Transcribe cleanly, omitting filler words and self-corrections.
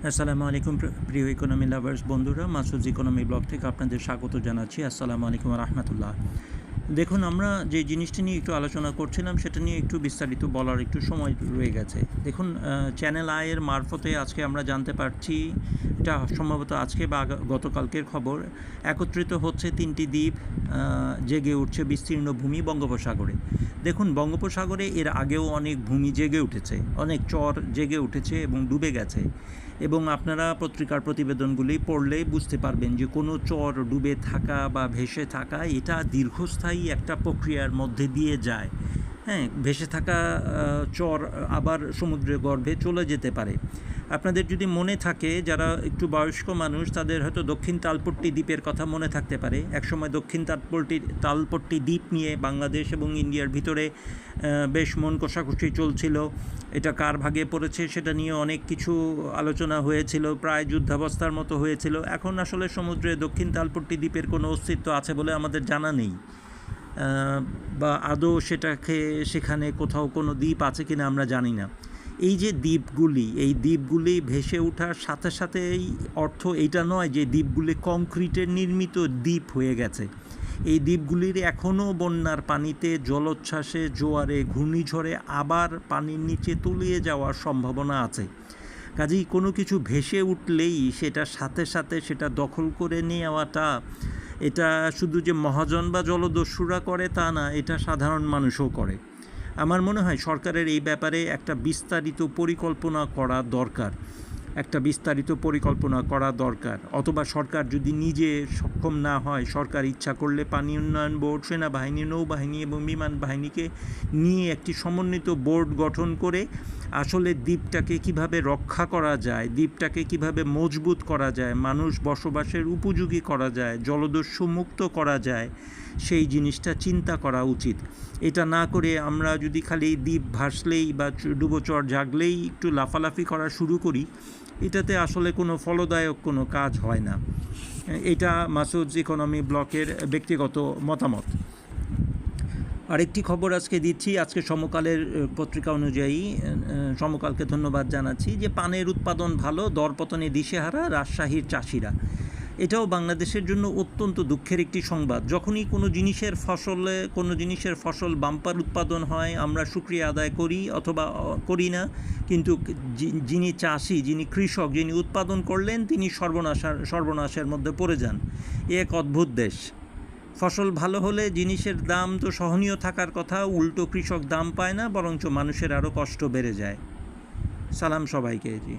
আসসালামু আলাইকুম প্রিয় ইকোনমি লাভার্স বন্ধুরা, মাসুদ ইকোনমি ব্লগ থেকে আপনাদের স্বাগত জানাচ্ছি। আসসালামু আলাইকুম রহমতুল্লাহ। দেখুন, আমরা যে জিনিসটা নিয়ে একটু আলোচনা করছিলাম সেটা নিয়ে একটু বিস্তারিত বলার একটু সময় রয়ে গেছে। দেখুন, চ্যানেল আইয়ের মারফতে আজকে আমরা জানতে পারছি, এটা সম্ভবত আজকে বা গতকালকের খবর, একত্রিত হচ্ছে 3টি দ্বীপ, জেগে উঠছে বিস্তীর্ণ ভূমি বঙ্গোপসাগরে। দেখুন, বঙ্গোপসাগরে এর আগেও অনেক ভূমি জেগে উঠেছে, অনেক চর জেগে উঠেছে এবং ডুবে গেছে। এবং আপনারা পত্রিকার প্রতিবেদনগুলি পড়লেই বুঝতে পারবেন যে কোনো চর ডুবে থাকা বা ভেসে থাকা এটা দীর্ঘস্থায়ী একটা প্রক্রিয়ার মধ্যে দিয়ে যায়। হ্যাঁ, ভেসে থাকা চর আবার সমুদ্রের গর্ভে চলে যেতে পারে। আপনাদের যদি মনে থাকে, যারা একটু বয়স্ক মানুষ তাদের হয়তো দক্ষিণ তালপট্টি দ্বীপের কথা মনে থাকতে পারে। একসময় দক্ষিণ তালপট্টি দ্বীপ নিয়ে বাংলাদেশ এবং ইন্ডিয়ার ভিতরে বেশ মন কষাকষি চলছিল। এটা কার ভাগে পড়েছে সেটা নিয়ে অনেক কিছু আলোচনা হয়েছিল, প্রায় যুদ্ধাবস্থার মতো হয়েছিল। এখন আসলে সমুদ্রে দক্ষিণ তালপট্টি দ্বীপের কোনো অস্তিত্ব আছে বলে আমাদের জানা নেই, বা আদৌ সেখানে কোথাও কোনো দ্বীপ আছে কিনা আমরা জানি না। এই যে দ্বীপগুলি ভেসে ওঠার সাথে সাথেই অর্থ এইটা নয় যে দ্বীপগুলি কংক্রিটের নির্মিত দ্বীপ হয়ে গেছে। এই দ্বীপগুলির এখনও বন্যার পানিতে, জলোচ্ছ্বাসে, জোয়ারে, ঘূর্ণিঝড়ে আবার পানির নিচে তলিয়ে যাওয়ার সম্ভাবনা আছে। কাজেই কোনো কিছু ভেসে উঠলেই সেটার সাথে সাথে সেটা দখল করে নেওয়াটা, এটা শুধু যে মহাজন বা জলদস্যুরা করে তা না, এটা সাধারণ মানুষও করে। আমার মনে হয় সরকারের এই ব্যাপারে একটা বিস্তারিত পরিকল্পনা করা দরকার। অথবা সরকার যদি নিজে সক্ষম না হয়, সরকার ইচ্ছা করলে পানি উন্নয়ন বোর্ড, সেনাবাহিনী, নৌবাহিনী এবং বিমান বাহিনীকে নিয়ে একটি সমন্বিত বোর্ড গঠন করে আসলে দ্বীপটাকে কিভাবে রক্ষা করা যায়, দ্বীপটাকে কিভাবে মজবুত করা যায়, মানুষ বসবাসের উপযোগী করা যায়, জলদস্যু মুক্ত করা যায়, সেই জিনিসটা চিন্তা করা উচিত। এটা না করে আমরা যদি খালি দ্বীপ ভাসলেই বা ডুবোচর জাগলেই একটু লাফালাফি করা শুরু করি, এটাতে আসলে কোনো ফলদায়ক কোনো কাজ হয় না। এটা মাসুদ ইকোনমি ব্লকের ব্যক্তিগত মতামত। আরেকটি খবর আজকে দিচ্ছি, আজকে সমকালের পত্রিকা অনুযায়ী, সমকালকে ধন্যবাদ জানাচ্ছি, যে পানের উৎপাদন ভালো, দরপতনে দিশেহারা রাজশাহীর চাষিরা। এটাও বাংলাদেশের জন্য অত্যন্ত দুঃখের একটি সংবাদ। যখনই কোনো জিনিসের ফসল বাম্পার উৎপাদন হয়, আমরা শুকরিয়া আদায় করি অথবা করি না, কিন্তু যিনি চাষি, যিনি কৃষক, যিনি উৎপাদন করলেন, তিনি সর্বনাশের মধ্যে পড়ে যান। এক অদ্ভুত দেশ। ফসল ভালো হলে জিনিসের দাম তো সহনীয় থাকার কথা, উল্টো কৃষক দাম পায় না, বরঞ্চ মানুষের আরও কষ্ট বেড়ে যায়। সালাম সবাইকে। জি।